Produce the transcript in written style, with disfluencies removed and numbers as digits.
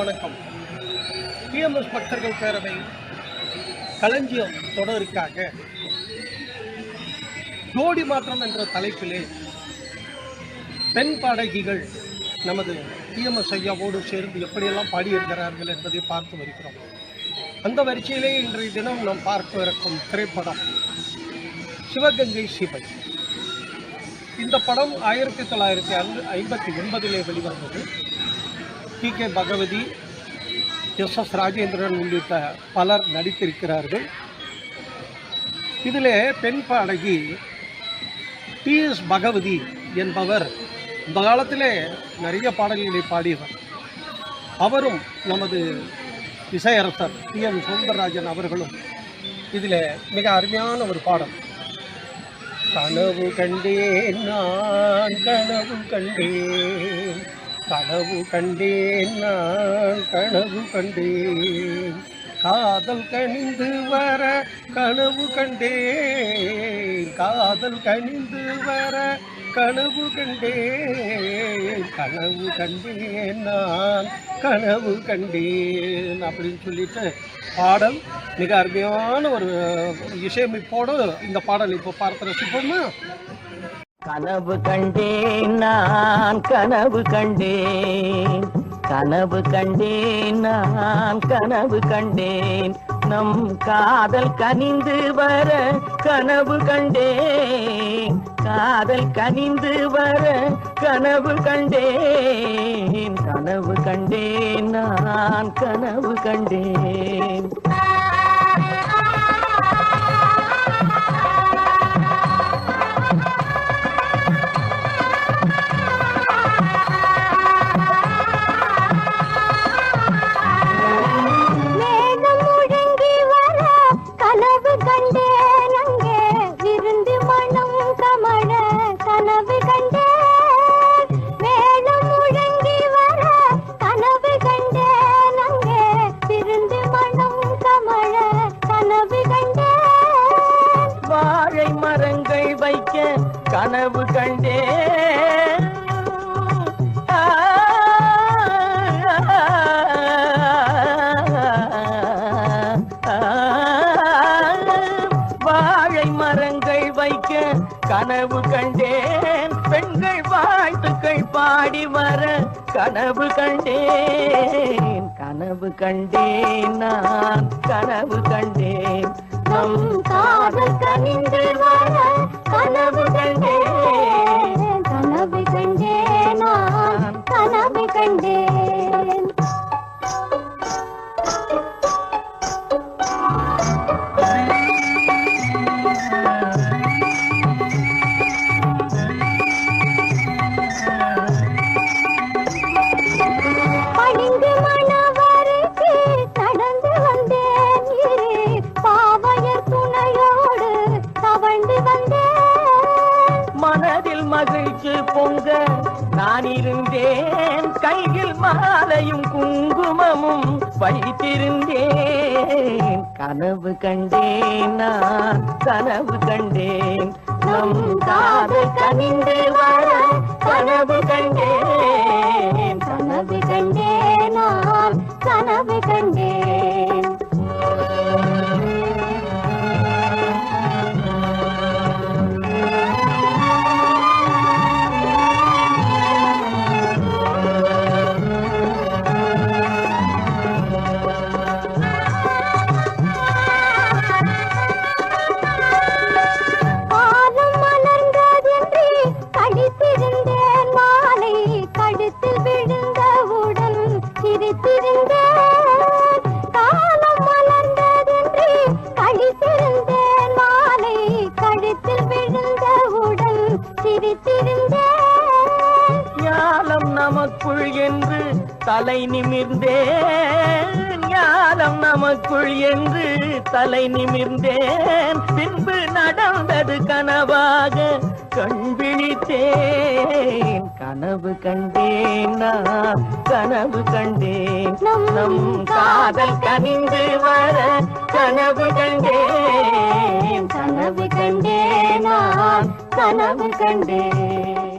வணக்கம். டிஎம்எஸ் பக்தர்கள் பேரவை களஞ்சியம் தொடருக்காக ஜோடி மாற்றம் என்ற தலைப்பிலே பெண் பாடகிகள் நமது டிஎம்எஸ் ஐயாவோடு சேர்ந்து எப்படியெல்லாம் பாடியிருக்கிறார்கள் என்பதை பார்த்து வருகிறோம். அந்த வரிசையிலே இன்றைய தினம் நாம் பார்க்கவிருக்கும் திரைப்படம் சிவகங்கை சிவை. இந்த படம் 1959 வெளிவந்தது. டி.கே. பகவதி, எஸ்.எஸ். ராஜேந்திரன் உள்ளிட்ட பலர் நடித்திருக்கிறார்கள். இதில் பெண் பாடகி டி.எஸ். பகவதி என்பவர் இந்த காலத்திலே நிறைய பாடல்களை பாடியவர். அவரும் நமது இசையரசர் டி.எம். சௌந்தரராஜன் அவர்களும் இதில் மிக அருமையான ஒரு பாடல். கனவு கண்டேன் நான் கனவு கண்டேன், கனவு கண்டேன் நான் கனவு கண்டேன், காதல் கனிந்து வர கனவு கண்டேன், காதல் கனிந்து வர கனவு கண்டேன், கனவு கண்டேன் நான் கனவு கண்டேன் அப்படின்னு சொல்லிட்டு பாடல் மிக அருமையான ஒரு இசையமைப்போடு இந்த பாடல் இப்போ பார்த்து ரசிப்போமா? கனவு கண்டேன் நான் கனவு கண்டேன், கனவு கண்டேன் நான் கனவு கண்டேன், நம் காதல் கனிந்து வர கனவு கண்டேன், காதல் கனிந்து வர கனவு கண்டேன், கனவு கண்டேன் நான் கனவு கண்டேன். மரங்கள் வைக்க கனவு கண்டேன், வாழை மரங்கள் வைக்க கனவு கண்டேன், பெண்கள் வாழ்த்துக்கள் பாடி வர கனவு கண்டேன், கனவு கண்டேன் நான் கனவு கண்டேன், நம் காதல் கனிந்து வர கனவு கண்டேன், கனவு கண்டேன் நான் கனவு கண்டேன். மனதில் மகிழ்ச்சி பொங்க நான் இருந்தேன், கையில் மாலையும் குங்குமமும் வைத்திருந்தேன், கனவு கண்டேன் நான் கனவு கண்டேன், நம் காதல் கனிந்து வர கனவு கண்டேன், கனவு கண்டேன் நான் கனவு கண்டேன். ஞாலம் நமக்குள் என்று தலை நிமிர்ந்தேன், ஞாலம் நமக்குள் என்று தலை நிமிர்ந்தேன், பின்பு நடந்தது கனவாக கண் விழித்தேன், கனவு கண்டேன் நான் கனவு கண்டேன், நம் காதல் கனிந்து வர கனவு கண்டேன், கனவு கண்டேன் நான் கனவு கண்டேன்.